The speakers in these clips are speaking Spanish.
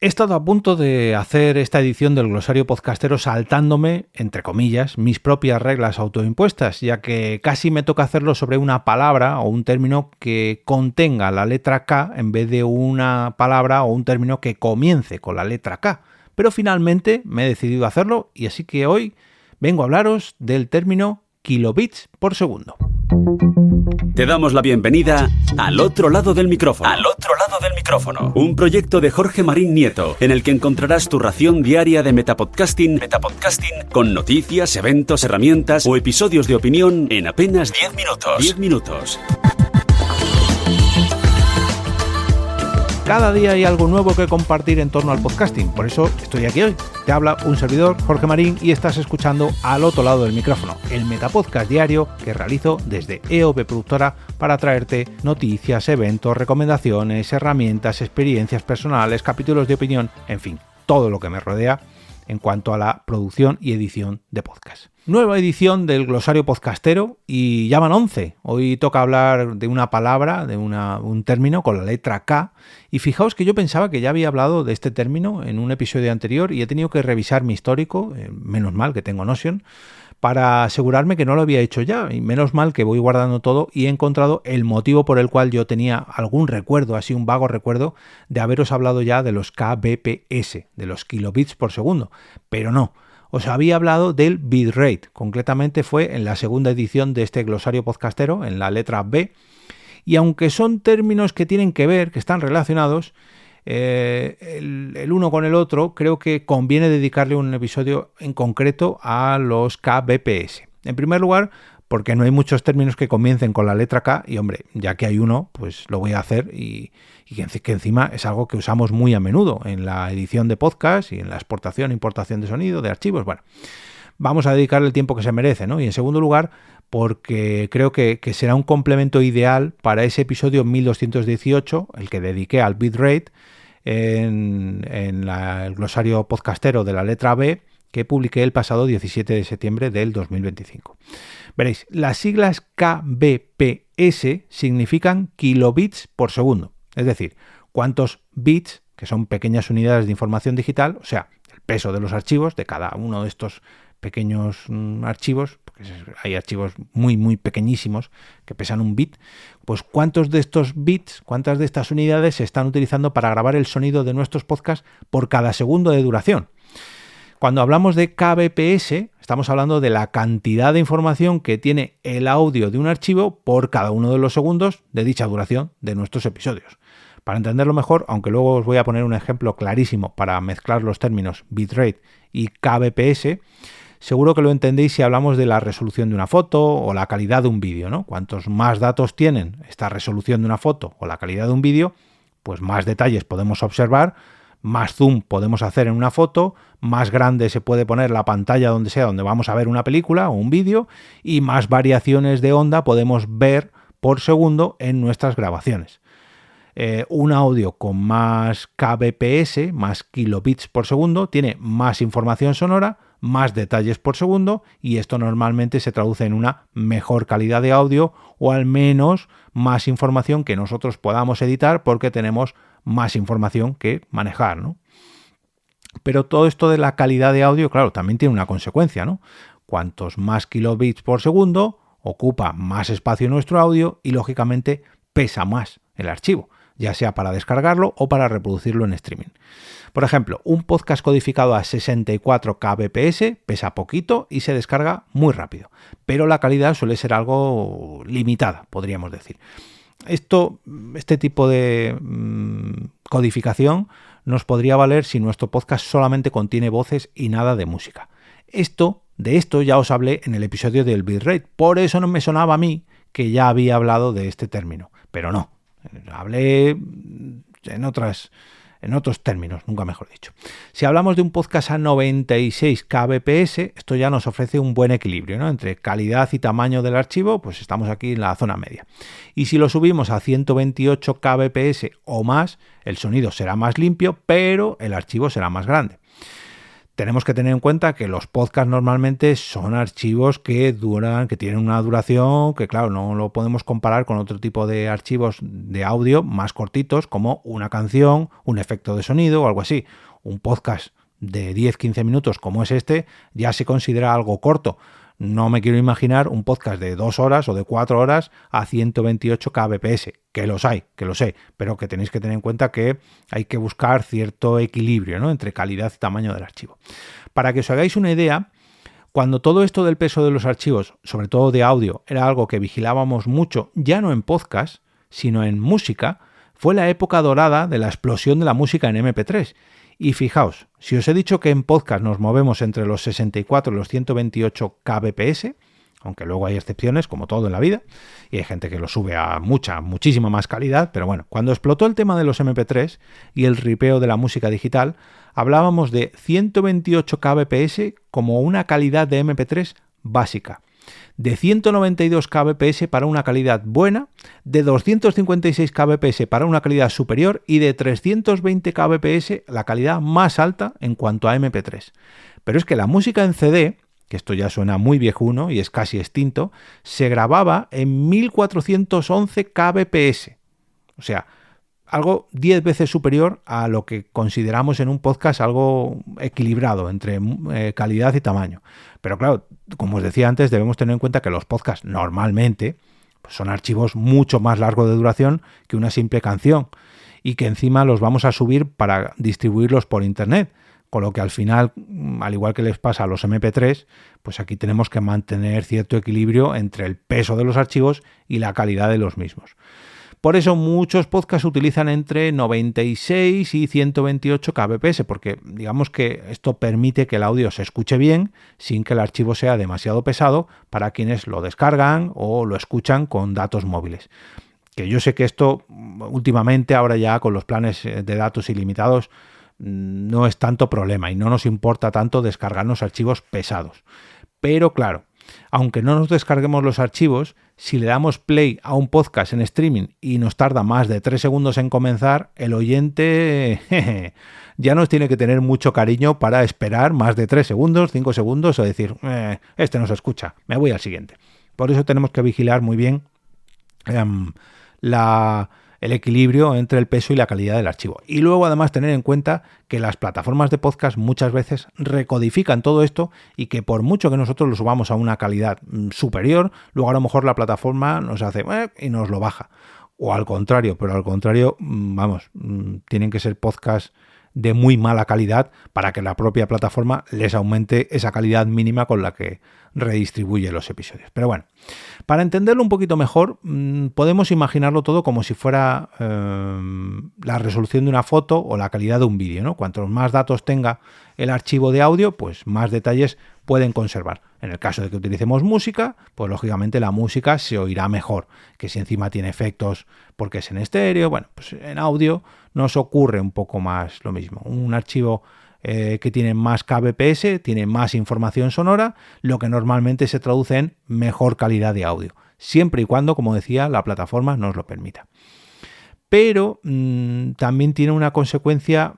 He estado a punto de hacer esta edición del Glosario Podcastero saltándome, entre comillas, mis propias reglas autoimpuestas, ya que casi me toca hacerlo sobre una palabra o un término que contenga la letra K en vez de una palabra o un término que comience con la letra K. Pero finalmente me he decidido a hacerlo y así que hoy vengo a hablaros del término kilobits por segundo. Te damos la bienvenida al otro lado del micrófono. Al otro lado del micrófono. Un proyecto de Jorge Marín Nieto, en el que encontrarás tu ración diaria de metapodcasting con noticias, eventos, herramientas o episodios de opinión en apenas 10 minutos. 10 minutos. Cada día hay algo nuevo que compartir en torno al podcasting, por eso estoy aquí hoy. Te habla un servidor, Jorge Marín, y estás escuchando Al otro lado del micrófono, el metapodcast diario que realizo desde EOB Productora para traerte noticias, eventos, recomendaciones, herramientas, experiencias personales, capítulos de opinión, en fin, todo lo que me rodea en cuanto a la producción y edición de podcast. Nueva edición del Glosario Podcastero y ya van 11. Hoy toca hablar de una palabra, de un término con la letra K. Y fijaos que yo pensaba que ya había hablado de este término en un episodio anterior y he tenido que revisar mi histórico, menos mal que tengo Notion, para asegurarme que no lo había hecho ya. Y menos mal que voy guardando todo y he encontrado el motivo por el cual yo tenía algún recuerdo, así un vago recuerdo, de haberos hablado ya de los kbps, de los kilobits por segundo. Pero no. Os había hablado del bitrate, concretamente fue en la segunda edición de este glosario podcastero, en la letra B, y aunque son términos que tienen que ver, que están relacionados, el uno con el otro, creo que conviene dedicarle un episodio en concreto a los kbps. En primer lugar, porque no hay muchos términos que comiencen con la letra K, y hombre, ya que hay uno, pues lo voy a hacer y que encima es algo que usamos muy a menudo en la edición de podcast y en la exportación e importación de sonido, de archivos. Bueno, vamos a dedicarle el tiempo que se merece, ¿no? Y en segundo lugar, porque creo que será un complemento ideal para ese episodio 1218, el que dediqué al bitrate, en el glosario podcastero de la letra B, que publiqué el pasado 17 de septiembre del 2025. Veréis, las siglas kbps significan kilobits por segundo, es decir, cuántos bits, que son pequeñas unidades de información digital, o sea, el peso de los archivos, de cada uno de estos pequeños archivos, porque hay archivos muy, muy pequeñísimos que pesan un bit, pues cuántos de estos bits, cuántas de estas unidades se están utilizando para grabar el sonido de nuestros podcasts por cada segundo de duración. Cuando hablamos de kbps, estamos hablando de la cantidad de información que tiene el audio de un archivo por cada uno de los segundos de dicha duración de nuestros episodios. Para entenderlo mejor, aunque luego os voy a poner un ejemplo clarísimo para mezclar los términos bitrate y kbps, seguro que lo entendéis si hablamos de la resolución de una foto o la calidad de un vídeo, ¿no? Cuantos más datos tienen esta resolución de una foto o la calidad de un vídeo, pues más detalles podemos observar, más zoom podemos hacer en una foto, más grande se puede poner la pantalla donde sea, donde vamos a ver una película o un vídeo, y más variaciones de onda podemos ver por segundo en nuestras grabaciones. Un audio con más kbps, más kilobits por segundo, tiene más información sonora, más detalles por segundo, y esto normalmente se traduce en una mejor calidad de audio o al menos más información que nosotros podamos editar porque tenemos más información que manejar, ¿no? Pero todo esto de la calidad de audio, claro, también tiene una consecuencia, ¿no? Cuantos más kilobits por segundo, ocupa más espacio nuestro audio y, lógicamente, pesa más el archivo, ya sea para descargarlo o para reproducirlo en streaming. Por ejemplo, un podcast codificado a 64 kbps pesa poquito y se descarga muy rápido, pero la calidad suele ser algo limitada, podríamos decir. Este tipo de codificación nos podría valer si nuestro podcast solamente contiene voces y nada de música. De esto ya os hablé en el episodio del bitrate, por eso no me sonaba a mí que ya había hablado de este término, pero no, hablé en otros términos, nunca mejor dicho. Si hablamos de un podcast a 96 kbps, esto ya nos ofrece un buen equilibrio, ¿no? Entre calidad y tamaño del archivo, pues estamos aquí en la zona media. Y si lo subimos a 128 kbps o más, el sonido será más limpio, pero el archivo será más grande. Tenemos que tener en cuenta que los podcasts normalmente son archivos que tienen una duración que, claro, no lo podemos comparar con otro tipo de archivos de audio más cortitos, como una canción, un efecto de sonido o algo así. Un podcast de 10-15 minutos como es este ya se considera algo corto. No me quiero imaginar un podcast de 2 horas o de 4 horas a 128 kbps, que los hay, que lo sé, pero que tenéis que tener en cuenta que hay que buscar cierto equilibrio, ¿no?, entre calidad y tamaño del archivo. Para que os hagáis una idea, cuando todo esto del peso de los archivos, sobre todo de audio, era algo que vigilábamos mucho, ya no en podcast, sino en música, fue la época dorada de la explosión de la música en MP3. Y fijaos, si os he dicho que en podcast nos movemos entre los 64 y los 128 kbps, aunque luego hay excepciones, como todo en la vida, y hay gente que lo sube a muchísima más calidad, pero bueno, cuando explotó el tema de los MP3 y el ripeo de la música digital, hablábamos de 128 kbps como una calidad de MP3 básica, de 192 kbps para una calidad buena, de 256 kbps para una calidad superior y de 320 kbps la calidad más alta en cuanto a MP3. Pero es que la música en CD, que esto ya suena muy viejuno y es casi extinto, se grababa en 1411 kbps. O sea, algo 10 veces superior a lo que consideramos en un podcast algo equilibrado entre calidad y tamaño. Pero claro, como os decía antes, debemos tener en cuenta que los podcasts normalmente pues son archivos mucho más largos de duración que una simple canción y que encima los vamos a subir para distribuirlos por internet. Con lo que al final, al igual que les pasa a los MP3, pues aquí tenemos que mantener cierto equilibrio entre el peso de los archivos y la calidad de los mismos. Por eso muchos podcasts utilizan entre 96 y 128 kbps, porque digamos que esto permite que el audio se escuche bien sin que el archivo sea demasiado pesado para quienes lo descargan o lo escuchan con datos móviles. Que yo sé que esto últimamente, ahora ya con los planes de datos ilimitados, no es tanto problema y no nos importa tanto descargarnos archivos pesados. Pero claro, aunque no nos descarguemos los archivos, si le damos play a un podcast en streaming y nos tarda más de 3 segundos en comenzar, el oyente ya nos tiene que tener mucho cariño para esperar más de 3 segundos, 5 segundos o decir, este no se escucha, me voy al siguiente. Por eso tenemos que vigilar muy bien el equilibrio entre el peso y la calidad del archivo. Y luego además tener en cuenta que las plataformas de podcast muchas veces recodifican todo esto y que por mucho que nosotros lo subamos a una calidad superior, luego a lo mejor la plataforma nos hace y nos lo baja. O al contrario, pero al contrario, tienen que ser podcasts de muy mala calidad para que la propia plataforma les aumente esa calidad mínima con la que redistribuye los episodios. Pero bueno, para entenderlo un poquito mejor, podemos imaginarlo todo como si fuera la resolución de una foto o la calidad de un vídeo, ¿no? Cuantos más datos tenga el archivo de audio, pues más detalles pueden conservar. En el caso de que utilicemos música, pues lógicamente la música se oirá mejor, que si encima tiene efectos porque es en estéreo, bueno, pues en audio nos ocurre un poco más lo mismo. Un archivo que tiene más kbps, tiene más información sonora, lo que normalmente se traduce en mejor calidad de audio, siempre y cuando, como decía, la plataforma nos lo permita. Pero también tiene una consecuencia,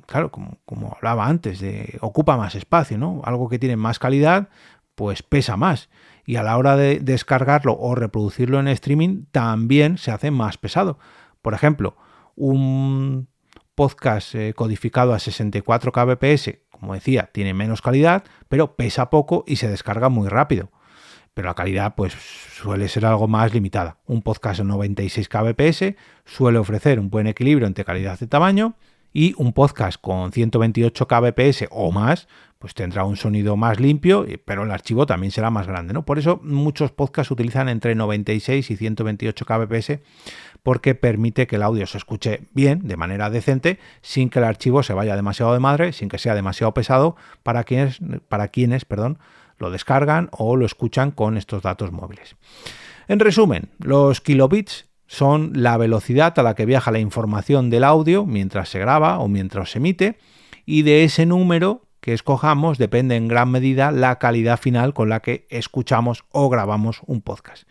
claro, como hablaba antes, ocupa más espacio, ¿no? Algo que tiene más calidad, pues pesa más. Y a la hora de descargarlo o reproducirlo en streaming, también se hace más pesado. Por ejemplo, un podcast codificado a 64 kbps, como decía, tiene menos calidad, pero pesa poco y se descarga muy rápido. Pero la calidad pues suele ser algo más limitada. Un podcast a 96 kbps suele ofrecer un buen equilibrio entre calidad y tamaño, y un podcast con 128 kbps o más pues tendrá un sonido más limpio, pero el archivo también será más grande, ¿no? Por eso muchos podcasts utilizan entre 96 y 128 kbps, porque permite que el audio se escuche bien, de manera decente, sin que el archivo se vaya demasiado de madre, sin que sea demasiado pesado para quienes lo descargan o lo escuchan con estos datos móviles. En resumen, los kilobits son la velocidad a la que viaja la información del audio mientras se graba o mientras se emite, y de ese número que escojamos depende en gran medida la calidad final con la que escuchamos o grabamos un podcast.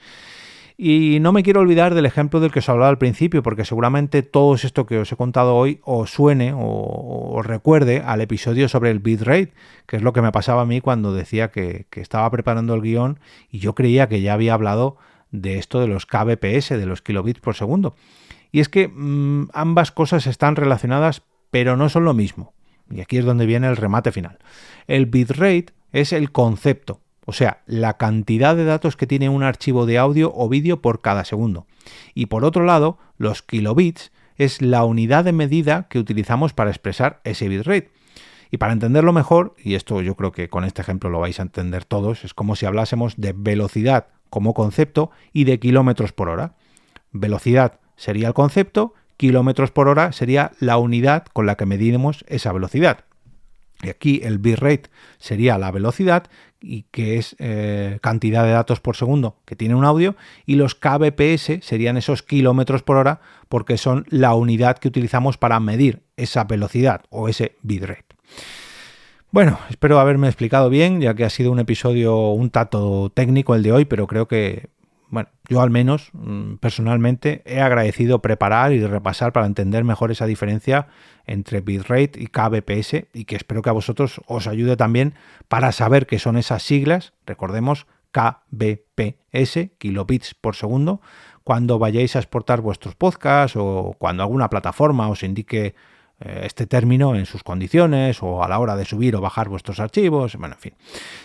Y no me quiero olvidar del ejemplo del que os hablaba al principio, porque seguramente todo esto que os he contado hoy os suene o os recuerde al episodio sobre el bitrate, que es lo que me pasaba a mí cuando decía que estaba preparando el guión y yo creía que ya había hablado de esto de los kbps, de los kilobits por segundo. Y es que ambas cosas están relacionadas, pero no son lo mismo. Y aquí es donde viene el remate final. El bitrate es el concepto, o sea, la cantidad de datos que tiene un archivo de audio o vídeo por cada segundo. Y por otro lado, los kilobits es la unidad de medida que utilizamos para expresar ese bitrate. Y para entenderlo mejor, y esto yo creo que con este ejemplo lo vais a entender todos, es como si hablásemos de velocidad como concepto y de kilómetros por hora. Velocidad sería el concepto, kilómetros por hora sería la unidad con la que medimos esa velocidad. Y aquí el bitrate sería la velocidad, y que es cantidad de datos por segundo que tiene un audio, y los kbps serían esos kilómetros por hora, porque son la unidad que utilizamos para medir esa velocidad o ese bitrate. Bueno, espero haberme explicado bien, ya que ha sido un episodio un tanto técnico el de hoy, pero creo que, bueno, yo al menos personalmente he agradecido preparar y repasar para entender mejor esa diferencia entre bitrate y kbps, y que espero que a vosotros os ayude también para saber qué son esas siglas. Recordemos, kbps, kilobits por segundo, cuando vayáis a exportar vuestros podcasts o cuando alguna plataforma os indique este término en sus condiciones o a la hora de subir o bajar vuestros archivos, bueno, en fin.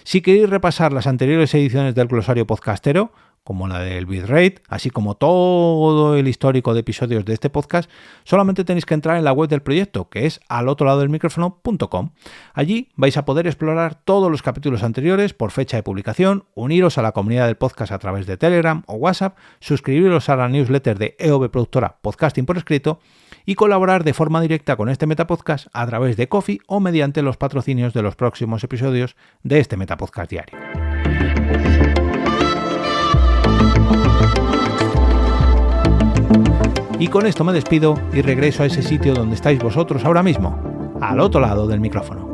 Si queréis repasar las anteriores ediciones del glosario podcastero, como la del bitrate, así como todo el histórico de episodios de este podcast, solamente tenéis que entrar en la web del proyecto, que es alotroladodelmicrofono.com. Allí vais a poder explorar todos los capítulos anteriores por fecha de publicación, uniros a la comunidad del podcast a través de Telegram o WhatsApp, suscribiros a la newsletter de EOB Productora Podcasting por escrito y colaborar de forma directa con este Metapodcast a través de Ko-fi o mediante los patrocinios de los próximos episodios de este Metapodcast diario. Y con esto me despido y regreso a ese sitio donde estáis vosotros ahora mismo, al otro lado del micrófono.